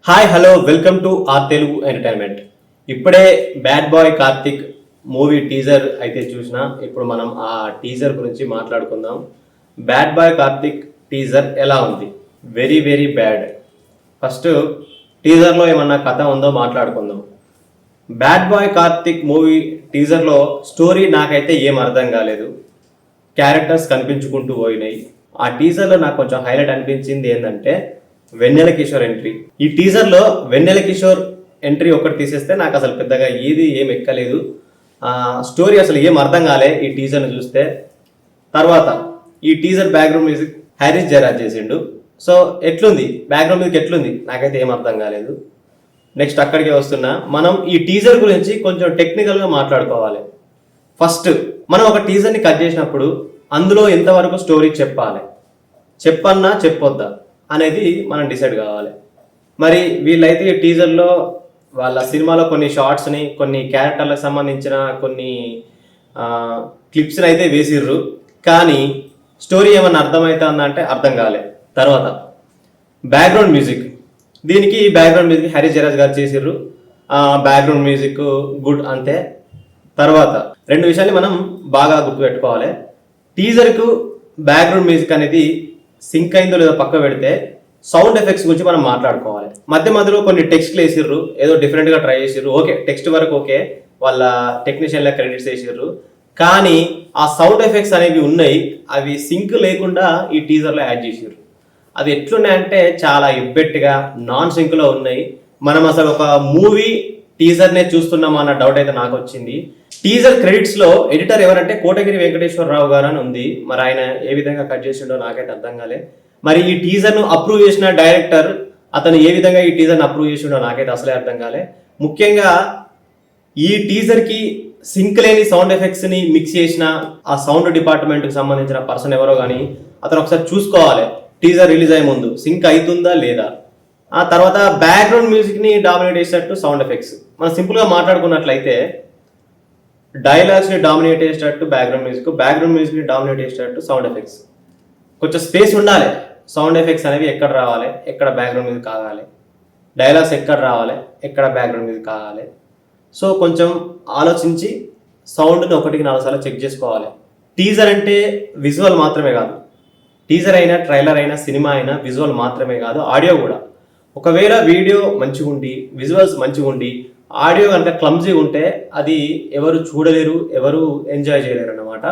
Hi hello welcome to our Telugu entertainment. ఇప్పుడే bad boy Karthik movie teaser అయితే చూసిన. ఇప్పుడు మనం ఆ టీజర్ గురించి మాట్లాడుకుందాం. బ్యాడ్ బాయ్ కార్తిక్ టీజర్ ఎలా ఉంది? Very very bad. ఫస్ట్ టీజర్లో ఏమన్నా కథ ఉందో మాట్లాడుకుందాం. బ్యాడ్ బాయ్ కార్తిక్ మూవీ టీజర్లో స్టోరీ నాకైతే ఏం అర్థం కాలేదు. క్యారెక్టర్స్ కనిపించుకుంటూ పోయినాయి. ఆ టీజర్లో నాకు కొంచెం హైలైట్ అనిపించింది ఏంటంటే వెన్నెల కిషోర్ ఎంట్రీ. ఈ టీజర్లో వెన్నెల కిషోర్ ఎంట్రీ ఒక్కటి తీసేస్తే నాకు అసలు పెద్దగా ఏం ఎక్కలేదు. స్టోరీ అసలు ఏం అర్థం కాలే ఈ టీజర్ని చూస్తే. తర్వాత ఈ టీజర్ బ్యాక్గ్రౌండ్ మ్యూజిక్ హ్యారీస్ జయరాజ్ చేసిండు. సో ఎట్లుంది బ్యాక్గ్రౌండ్ మ్యూజిక్, ఎట్లుంది నాకైతే ఏం అర్థం కాలేదు. నెక్స్ట్ అక్కడికే వస్తున్నా. మనం ఈ టీజర్ గురించి కొంచెం టెక్నికల్గా మాట్లాడుకోవాలి. ఫస్ట్ మనం ఒక టీజర్ని కట్ చేసినప్పుడు అందులో ఎంతవరకు స్టోరీ చెప్పాలి, చెప్పన్నా చెప్పొద్దా అనేది మనం డిసైడ్ కావాలి. మరి వీళ్ళైతే ఈ టీజర్లో వాళ్ళ సినిమాలో కొన్ని షార్ట్స్ని, కొన్ని క్యారెక్టర్లకు సంబంధించిన కొన్ని క్లిప్స్ని అయితే వేసిర్రు. కానీ స్టోరీ ఏమన్నా అర్థమవుతుందా అంటే అర్థం కాలే. తర్వాత బ్యాక్గ్రౌండ్ మ్యూజిక్, దీనికి బ్యాక్గ్రౌండ్ మ్యూజిక్ హ్యారీస్ జయరాజ్ గారు చేసిర్రు. బ్యాక్గ్రౌండ్ మ్యూజిక్ గుడ్ అంతే. తర్వాత రెండు విషయాన్ని మనం బాగా గుర్తుపెట్టుకోవాలి. టీజర్కు బ్యాక్గ్రౌండ్ మ్యూజిక్ అనేది సింక్ అయిందో లేదో పక్క పెడితే సౌండ్ ఎఫెక్ట్స్ గురించి మనం మాట్లాడుకోవాలి. మధ్యలో కొన్ని టెక్స్ట్లు వేసిర్రు, ఏదో డిఫరెంట్గా ట్రై చేసిర్రు. ఓకే, టెక్స్ట్ వరకు ఓకే, వాళ్ళ టెక్నీషియన్ల క్రెడిట్స్ వేసిర్రు. కానీ ఆ సౌండ్ ఎఫెక్ట్స్ అనేవి ఉన్నాయి, అవి సింక్ లేకుండా ఈ టీజర్లో యాడ్ చేసిర్రు. అది ఎట్లున్నాయంటే చాలా ఇబ్బెట్టుగా నాన్ సింక్లో ఉన్నాయి. మనం అసలు ఒక మూవీ టీజర్నే చూస్తున్నామా అన్న డౌట్ అయితే నాకు వచ్చింది. టీజర్ క్రెడిట్స్ లో ఎడిటర్ ఎవరంటే కోటగిరి వెంకటేశ్వరరావు గారు అని ఉంది. మరి ఆయన ఏ విధంగా కట్ చేసిండో నాకైతే అర్థం కాలే. మరి ఈ టీజర్ ను అప్రూవ్ చేసిన డైరెక్టర్ అతను ఏ విధంగా ఈ టీజర్ ను అప్రూవ్ చేసిండో నాకైతే అసలే అర్థం కాలే. ముఖ్యంగా ఈ టీజర్ కి సింక్ లేని సౌండ్ ఎఫెక్ట్స్ ని మిక్స్ చేసిన ఆ సౌండ్ డిపార్ట్మెంట్ కి సంబంధించిన పర్సన్ ఎవరో కానీ అతను ఒకసారి చూసుకోవాలి. టీజర్ రిలీజ్ అయ్యే ముందు సింక్ అవుతుందా లేదా. ఆ తర్వాత బ్యాక్గ్రౌండ్ మ్యూజిక్ ని డామినేట్ చేసేటట్టు సౌండ్ ఎఫెక్ట్స్. మనం సింపుల్ గా మాట్లాడుకున్నట్లయితే డైలాగ్స్ ని డామినేట్ చేసేటట్టు బ్యాక్గ్రౌండ్ మ్యూజిక్ ని డామినేట్ చేసేటట్టు సౌండ్ ఎఫెక్ట్స్. కొంచెం స్పేస్ ఉండాలి. సౌండ్ ఎఫెక్ట్స్ అనేవి ఎక్కడ రావాలి, ఎక్కడ బ్యాక్గ్రౌండ్ మ్యూజిక్ కావాలి, డైలాగ్స్ ఎక్కడ రావాలి, ఎక్కడ బ్యాక్గ్రౌండ్ మ్యూజిక్ కావాలి. సో కొంచెం ఆలోచించి సౌండ్ని 1-4 సార్లు చెక్ చేసుకోవాలి. టీజర్ అంటే విజువల్ మాత్రమే కాదు. టీజర్ అయినా, ట్రైలర్ అయినా, సినిమా అయినా విజువల్ మాత్రమే కాదు, ఆడియో కూడా. ఒకవేళ వీడియో మంచిగా ఉండి, విజువల్స్ మంచిగా ఉండి, ఆడియో కనుక క్లమ్జీ ఉంటే అది ఎవరు చూడలేరు, ఎవరు ఎంజాయ్ చేయలేరు అన్నమాట.